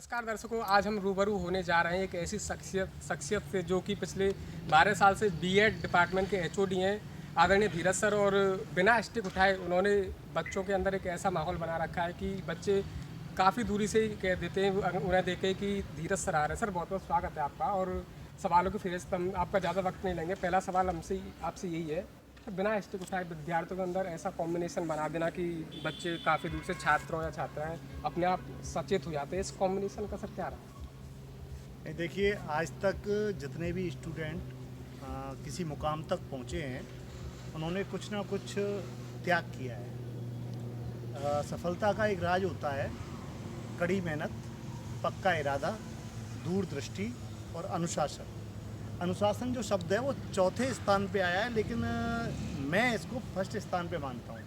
नमस्कार दर्शकों, आज हम रूबरू होने जा रहे हैं एक ऐसी शख्सियत से जो कि पिछले 12 साल से बीएड डिपार्टमेंट के एचओडी हैं, आदरणीय धीरज सर। और बिना स्टिक उठाए उन्होंने बच्चों के अंदर एक ऐसा माहौल बना रखा है कि बच्चे काफ़ी दूरी से ही कह देते हैं उन्हें देखे कि धीरज सर आ रहे हैं। सर, बहुत बहुत स्वागत है आपका। और सवालों की फहरिस्त हम आपका ज़्यादा वक्त नहीं लेंगे। पहला सवाल हमसे आपसे यही है, बिना स्टिक उठाए विद्यार्थियों के अंदर ऐसा कॉम्बिनेशन बना देना कि बच्चे काफ़ी दूर से छात्रों या छात्राएं अपने आप सचेत हो जाते हैं, इस कॉम्बिनेशन का सर क्या रहा? देखिए, आज तक जितने भी स्टूडेंट किसी मुकाम तक पहुँचे हैं, उन्होंने कुछ ना कुछ त्याग किया है। सफलता का एक राज होता है कड़ी मेहनत, पक्का इरादा, दूरदृष्टि और अनुशासन। अनुशासन जो शब्द है वो चौथे स्थान पे आया है, लेकिन मैं इसको फर्स्ट स्थान पे मानता हूँ,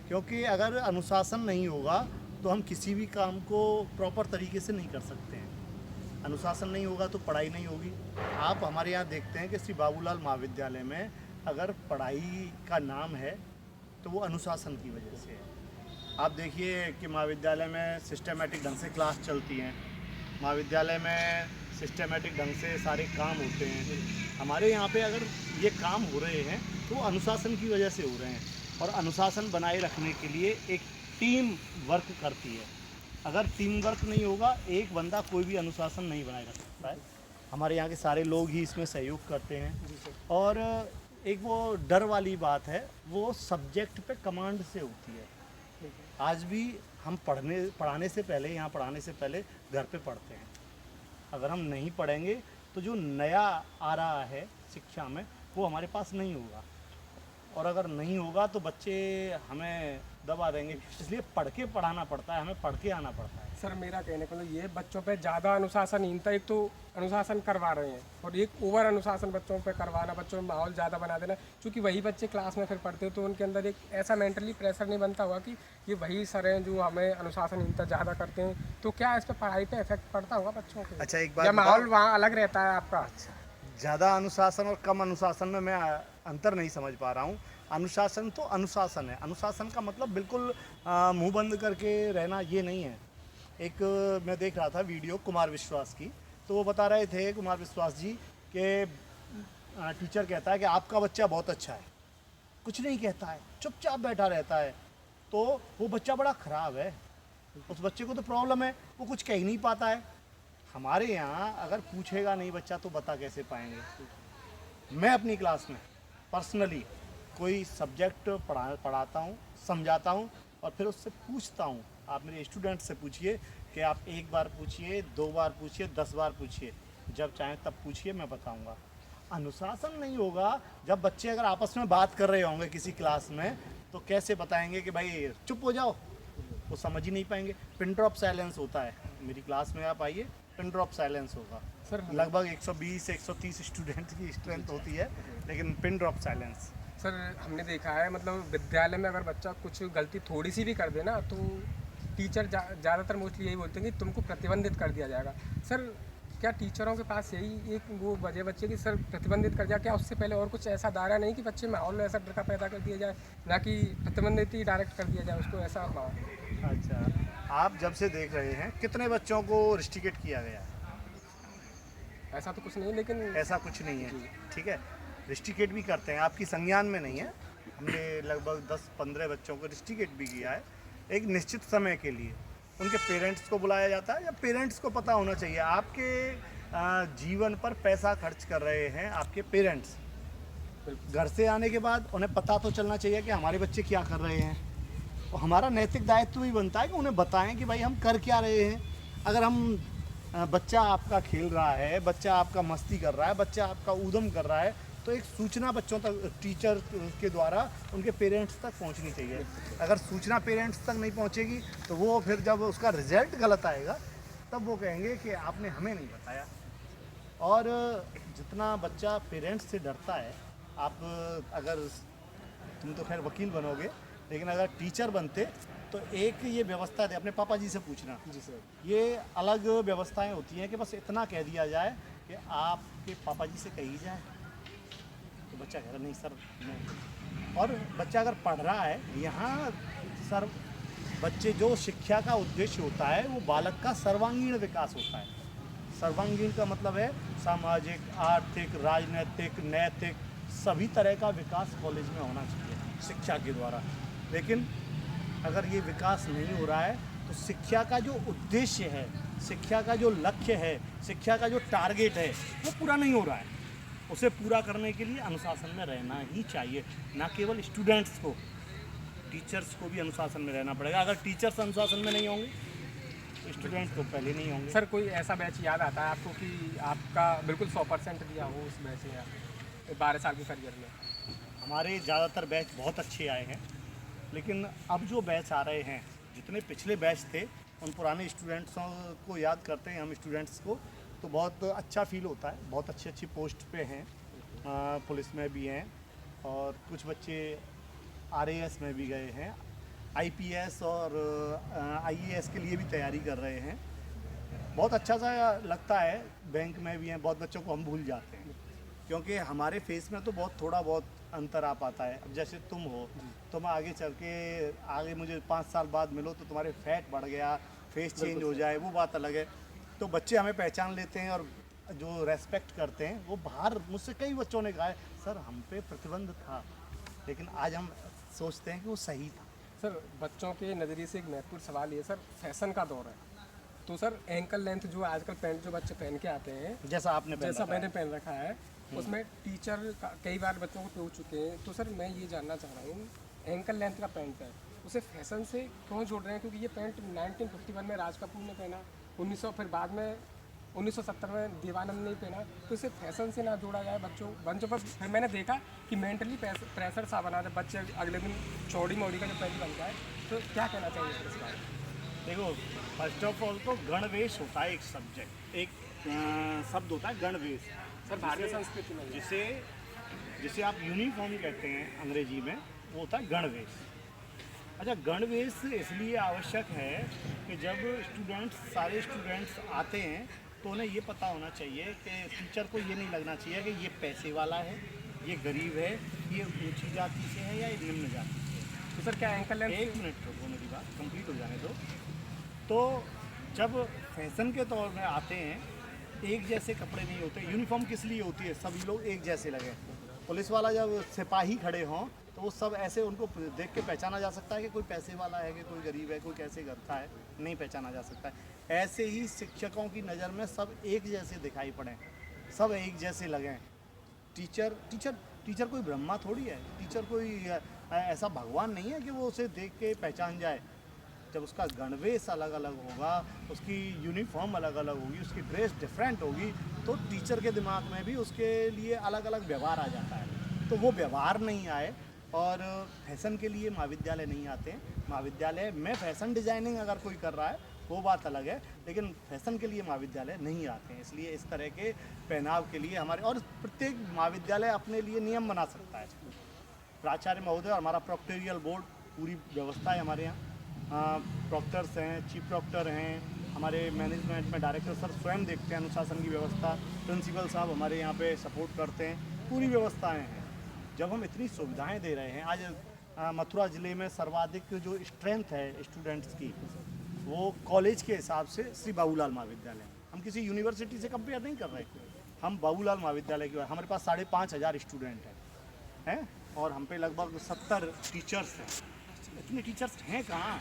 क्योंकि अगर अनुशासन नहीं होगा तो हम किसी भी काम को प्रॉपर तरीके से नहीं कर सकते हैं। अनुशासन नहीं होगा तो पढ़ाई नहीं होगी। आप हमारे यहाँ देखते हैं कि श्री बाबूलाल महाविद्यालय में अगर पढ़ाई का नाम है तो वो अनुशासन की वजह से है। आप देखिए कि महाविद्यालय में सिस्टमेटिक ढंग से क्लास चलती हैं, महाविद्यालय में सिस्टमेटिक ढंग से सारे काम होते हैं। हमारे यहाँ पे अगर ये काम हो रहे हैं तो अनुशासन की वजह से हो रहे हैं, और अनुशासन बनाए रखने के लिए एक टीम वर्क करती है। अगर टीम वर्क नहीं होगा, एक बंदा कोई भी अनुशासन नहीं बनाए रख सकता है। हमारे यहाँ के सारे लोग ही इसमें सहयोग करते हैं। और एक वो डर वाली बात है, वो सब्जेक्ट पे कमांड से होती है। आज भी हम पढ़ाने से पहले, यहाँ पढ़ाने से पहले घर पे पढ़ते हैं। अगर हम नहीं पढ़ेंगे तो जो नया आ रहा है शिक्षा में वो हमारे पास नहीं होगा, और अगर नहीं होगा तो बच्चे हमें दबा देंगे। इसलिए पढ़ के पढ़ाना पड़ता है, हमें पढ़ के आना पड़ता है। सर, मेरा कहने का मतलब ये, बच्चों पे ज़्यादा अनुशासनहीनता, एक तो अनुशासन करवा रहे हैं और एक ओवर अनुशासन बच्चों पे करवाना, बच्चों में माहौल ज़्यादा बना देना। क्योंकि वही बच्चे क्लास में फिर पढ़ते तो उनके अंदर एक ऐसा मेंटली प्रेशर नहीं बनता हुआ कि ये वही सर हैं जो हमें अनुशासनहीनता ज़्यादा करते हैं। तो क्या इस पर पढ़ाई पर इफेक्ट पड़ता होगा बच्चों के? अच्छा, एक बात या माहौल वहाँ अलग रहता है आपका? ज़्यादा अनुशासन और कम अनुशासन में मैं अंतर नहीं समझ पा रहा हूँ। अनुशासन तो अनुशासन है। अनुशासन का मतलब बिल्कुल मुंह बंद करके रहना ये नहीं है। एक मैं देख रहा था वीडियो कुमार विश्वास की, तो वो बता रहे थे कुमार विश्वास जी कि टीचर कहता है कि आपका बच्चा बहुत अच्छा है, कुछ नहीं कहता है, चुपचाप बैठा रहता है, तो वो बच्चा बड़ा ख़राब है, उस बच्चे को तो प्रॉब्लम है, वो कुछ कह ही नहीं पाता है। हमारे यहाँ अगर पूछेगा नहीं बच्चा तो बता कैसे पाएंगे। मैं अपनी क्लास में पर्सनली कोई सब्जेक्ट पढ़ाता हूँ, समझाता हूँ, और फिर उससे पूछता हूँ। आप मेरे स्टूडेंट से पूछिए कि आप एक बार पूछिए, 2 बार पूछिए, 10 बार पूछिए, जब चाहें तब पूछिए, मैं बताऊँगा। अनुशासन नहीं होगा। जब बच्चे अगर आपस में बात कर रहे होंगे किसी क्लास में, तो कैसे बताएंगे कि भाई चुप हो जाओ? वो समझ ही नहीं पाएंगे। पिन ड्रॉप साइलेंस होता है। मेरी क्लास में आप आइए, पिन ड्रॉप साइलेंस होगा। सर, लगभग 120 से 130 स्टूडेंट की स्ट्रेंथ होती है, लेकिन पिन ड्रॉप साइलेंस। सर, हमने देखा है, मतलब विद्यालय में अगर बच्चा कुछ गलती थोड़ी सी भी कर दे ना, तो टीचर ज़्यादातर मोस्टली यही बोलते हैं कि तुमको प्रतिबंधित कर दिया जाएगा। सर, क्या टीचरों के पास यही एक वो वजह बच्चे की, सर प्रतिबंधित कर दिया, क्या उससे पहले और कुछ ऐसा दायरा नहीं कि बच्चे माहौल में ऐसा डर का पैदा कर दिया जाए, ना कि प्रतिबंधित ही डायरेक्ट कर दिया जाए उसको, ऐसा माहौल? अच्छा, आप जब से देख रहे हैं कितने बच्चों को रिस्ट्रिकेट किया गया है? ऐसा तो कुछ नहीं, लेकिन ऐसा कुछ नहीं है, ठीक है। रिस्ट्रिकेट भी करते हैं, आपकी संज्ञान में नहीं है। हमने लगभग 10-15 बच्चों को रिस्ट्रिकेट भी किया है एक निश्चित समय के लिए। उनके पेरेंट्स को बुलाया जाता है, या पेरेंट्स को पता होना चाहिए। आपके जीवन पर पैसा खर्च कर रहे हैं आपके पेरेंट्स, घर से आने के बाद उन्हें पता तो चलना चाहिए कि हमारे बच्चे क्या कर रहे हैं। और हमारा नैतिक दायित्व भी बनता है कि उन्हें बताएं कि भाई हम कर क्या रहे हैं। अगर हम बच्चा आपका खेल रहा है, बच्चा आपका मस्ती कर रहा है, बच्चा आपका ऊधम कर रहा है, तो एक सूचना बच्चों तक, टीचर के द्वारा उनके पेरेंट्स तक पहुंचनी चाहिए। अगर सूचना पेरेंट्स तक नहीं पहुंचेगी तो वो फिर जब उसका रिजल्ट गलत आएगा तब वो कहेंगे कि आपने हमें नहीं बताया। और जितना बच्चा पेरेंट्स से डरता है, आप अगर, तुम तो खैर वकील बनोगे, लेकिन अगर टीचर बनते तो एक ये व्यवस्था थी, अपने पापा जी से पूछना। जी सर। ये अलग व्यवस्थाएं होती हैं कि बस इतना कह दिया जाए कि आपके पापा जी से कही जाए, तो बच्चा कह रहा नहीं सर नहीं। और बच्चा अगर पढ़ रहा है यहाँ, सर बच्चे जो शिक्षा का उद्देश्य होता है वो बालक का सर्वांगीण विकास होता है। सर्वांगीण का मतलब है सामाजिक, आर्थिक, राजनीतिक, नैतिक सभी तरह का विकास कॉलेज में होना चाहिए शिक्षा के द्वारा। लेकिन अगर ये विकास नहीं हो रहा है तो शिक्षा का जो उद्देश्य है, शिक्षा का जो लक्ष्य है, शिक्षा का जो टारगेट है वो पूरा नहीं हो रहा है। उसे पूरा करने के लिए अनुशासन में रहना ही चाहिए, ना केवल स्टूडेंट्स को, टीचर्स को भी अनुशासन में रहना पड़ेगा। अगर टीचर्स अनुशासन में नहीं होंगे तो स्टूडेंट्स तो पहले नहीं होंगे। सर कोई ऐसा बैच याद आता है आपको कि आपका बिल्कुल 100% दिया हो उस बैच में 12 साल के करियर में? हमारे ज़्यादातर बैच बहुत अच्छे आए हैं, लेकिन अब जो बैच आ रहे हैं, जितने पिछले बैच थे उन पुराने स्टूडेंट्सों को याद करते हैं हम स्टूडेंट्स को, तो बहुत अच्छा फील होता है। बहुत अच्छी अच्छी पोस्ट पे हैं, पुलिस में भी हैं और कुछ बच्चे आरएएस में भी गए हैं, आईपीएस और आईएएस के लिए भी तैयारी कर रहे हैं। बहुत अच्छा सा लगता है। बैंक में भी हैं, बहुत बच्चों को हम भूल जाते हैं क्योंकि हमारे फेस में तो बहुत थोड़ा बहुत अंतर आ पाता है। अब जैसे तुम हो, तुम आगे चल के आगे मुझे 5 साल बाद मिलो तो तुम्हारे फैट बढ़ गया, फेस चेंज हो जाए, वो बात अलग है। तो बच्चे हमें पहचान लेते हैं और जो रेस्पेक्ट करते हैं वो बाहर मुझसे कई बच्चों ने कहा है सर हम पे प्रतिबंध था, लेकिन आज हम सोचते हैं कि वो सही था। सर बच्चों के नज़रिए से एक महत्वपूर्ण सवाल ये सर, फैशन का दौर है, तो सर एंकल लेंथ जो आजकल पैंट जो बच्चे पहन के आते हैं, जैसा आपने पहन जैसा रखा है। मैंने पहन रखा है, उसमें टीचर कई बार बच्चों को टोक चुके हैं। तो सर मैं ये जानना चाह रहा हूँ, एंकल लेंथ का पैंट है उसे फैशन से क्यों जोड़ रहे हैं? क्योंकि ये पैंट 1951 में राज कपूर ने पहना, 1900 फिर बाद में 1970 में देवानंद ने पहना, तो इसे फैशन से ना जोड़ा जाए बच्चों पर। फिर मैंने देखा कि मेंटली प्रेशर सा बना दे बच्चे, अगले दिन चौड़ी मौड़ी का जो पैंट बनता है। तो क्या कहना चाहिए सर इस बारे में? देखो, फर्स्ट ऑफ ऑल तो गणवेश होता है एक सब्जेक्ट, एक शब्द होता है गणवेश। सर भारतीय संस्कृति में जिसे आप यूनिफॉर्म कहते हैं अंग्रेजी में, वो होता है गणवेश। अच्छा, गणवेश इसलिए आवश्यक है कि जब सारे स्टूडेंट्स आते हैं तो उन्हें ये पता होना चाहिए कि टीचर को ये नहीं लगना चाहिए कि ये पैसे वाला है, ये गरीब है, ये ऊंची जाति से है या ये निम्न जाति से है। तो सर क्या एंकल लेंथ? एक मिनट रुको, मेरी बात कंप्लीट हो जाने दो। तो जब फैशन के तौर में आते हैं, एक जैसे कपड़े नहीं होते। यूनिफॉर्म किस लिए होती है? सभी लोग एक जैसे लगे। पुलिस वाला जब सिपाही खड़े हों तो वो सब ऐसे, उनको देख के पहचाना जा सकता है कि कोई पैसे वाला है कि कोई गरीब है, कोई कैसे घर का है, नहीं पहचाना जा सकता है। ऐसे ही शिक्षकों की नज़र में सब एक जैसे दिखाई पड़े, सब एक जैसे लगें। टीचर कोई ब्रह्मा थोड़ी है, टीचर कोई ऐसा भगवान नहीं है कि वो उसे देख के पहचान जाए। जब उसका गणवेश अलग अलग होगा, उसकी यूनिफॉर्म अलग अलग होगी, उसकी ड्रेस डिफरेंट होगी, तो टीचर के दिमाग में भी उसके लिए अलग अलग व्यवहार आ जाता है। तो वो व्यवहार नहीं आए और फैशन के लिए महाविद्यालय नहीं आते हैं। महाविद्यालय में फैशन डिजाइनिंग अगर कोई कर रहा है वो बात अलग है, लेकिन फैशन के लिए महाविद्यालय नहीं आते हैं। इसलिए इस तरह के पहनाव के लिए हमारे, और प्रत्येक महाविद्यालय अपने लिए नियम बना सकता है। प्राचार्य महोदय और हमारा प्रोक्टोरियल बोर्ड, पूरी व्यवस्था है हमारे यहाँ। प्रॉक्टर्स हैं, चीफ प्रॉक्टर हैं, हमारे मैनेजमेंट में डायरेक्टर सर स्वयं देखते हैं अनुशासन की व्यवस्था, प्रिंसिपल साहब हमारे यहाँ पे सपोर्ट करते हैं, पूरी व्यवस्थाएं हैं। जब हम इतनी सुविधाएं दे रहे हैं, आज मथुरा ज़िले में सर्वाधिक जो स्ट्रेंथ है स्टूडेंट्स की, वो कॉलेज के हिसाब से श्री बाबूलाल महाविद्यालय। हम किसी यूनिवर्सिटी से कंपेयर नहीं कर रहे, हम बाबूलाल महाविद्यालय की, हमारे पास 5,500 स्टूडेंट हैं और हम पे लगभग 70 टीचर्स हैं। इतने टीचर्स हैं कहाँ?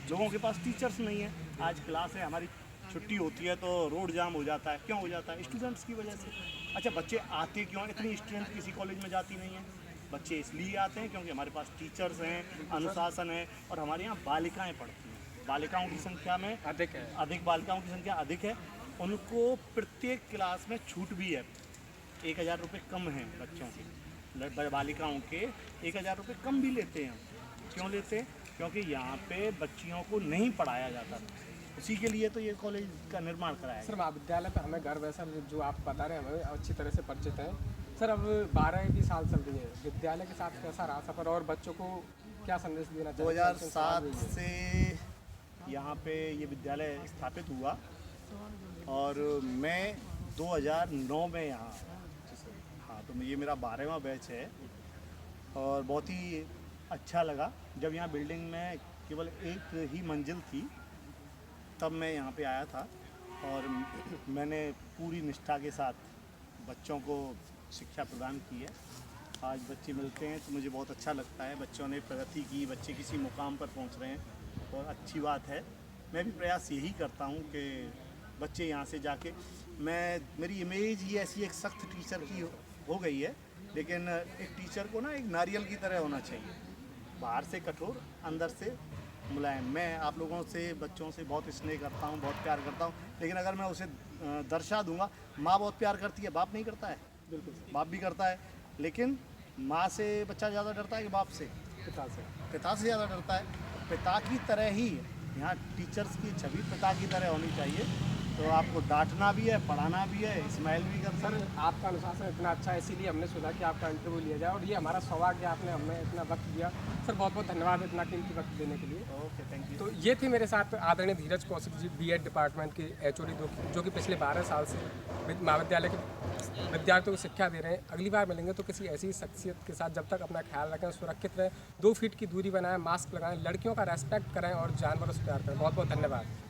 लोगों के पास टीचर्स नहीं है। आज क्लास है, हमारी छुट्टी होती है तो रोड जाम हो जाता है। क्यों हो जाता है? स्टूडेंट्स की वजह से। अच्छा, बच्चे आते क्यों? इतनी स्ट्रेंथ किसी कॉलेज में जाती नहीं है। बच्चे इसलिए आते हैं क्योंकि हमारे पास टीचर्स हैं, अनुशासन है, और हमारे यहाँ बालिकाएँ पढ़ती हैं। बालिकाओं की संख्या में अधिक बालिकाओं की संख्या अधिक है। उनको प्रत्येक क्लास में छूट भी है। 1,000 रुपये कम हैं बच्चों के, बालिकाओं के 1,000 रुपये कम भी लेते हैं। क्यों लेते हैं? क्योंकि यहाँ पे बच्चियों को नहीं पढ़ाया जाता। उसी के लिए तो ये कॉलेज का निर्माण कराया सर महाविद्यालय पे हमें गर्व है सर, जो आप बता रहे हैं हमें अच्छी तरह से परिचित हैं। सर अब 12 साल चल रही है, विद्यालय के साथ कैसा रहा सफ़र और बच्चों को क्या संदेश देना चाहिए? 2007 से यहाँ पे ये विद्यालय स्थापित हुआ और मैं 2009 में यहाँ, हाँ, तो ये मेरा 12वां बैच है और बहुत ही अच्छा लगा। जब यहाँ बिल्डिंग में केवल एक ही मंजिल थी, तब मैं यहाँ पे आया था और मैंने पूरी निष्ठा के साथ बच्चों को शिक्षा प्रदान की है। आज बच्चे मिलते हैं तो मुझे बहुत अच्छा लगता है, बच्चों ने प्रगति की, बच्चे किसी मुकाम पर पहुँच रहे हैं और अच्छी बात है। मैं भी प्रयास यही करता हूँ कि बच्चे यहाँ से जाके, मेरी इमेज ही ऐसी एक सख्त टीचर की हो गई है, लेकिन एक टीचर को ना एक नारियल की तरह होना चाहिए, बाहर से कठोर, अंदर से मुलायम। मैं आप लोगों से, बच्चों से बहुत स्नेह करता हूँ, बहुत प्यार करता हूँ, लेकिन अगर मैं उसे दर्शा दूंगा, माँ बहुत प्यार करती है, बाप नहीं करता है, बिल्कुल बाप भी करता है, लेकिन माँ से बच्चा ज़्यादा डरता है कि बाप से? पिता से ज़्यादा डरता है। पिता की तरह ही यहाँ टीचर्स की छवि पिता की तरह होनी चाहिए। तो आपको डांटना भी है, पढ़ाना भी है, स्माइल भी करना सर, है। आपका अनुशासन इतना अच्छा है, इसीलिए हमने सोचा कि आपका इंटरव्यू लिया जाए और ये हमारा सौभाग्य, आपने हमें इतना वक्त दिया। सर, बहुत बहुत धन्यवाद इतना कीमती वक्त देने के लिए। Okay, thank you. तो ये थे मेरे साथ आदरणीय धीरज कौशिक जी, बीएड डिपार्टमेंट के एचओडी, जो कि पिछले 12 साल से महाविद्यालय के विद्यार्थियों को शिक्षा दे रहे हैं। अगली बार मिलेंगे तो किसी ऐसी शख्सियत के साथ। जब तक अपना ख्याल रखें, सुरक्षित रहें, 2 फीट की दूरी बनाएं, मास्क लगाएं, लड़कियों का रेस्पेक्ट करें और जानवरों से प्यार करें। बहुत बहुत धन्यवाद।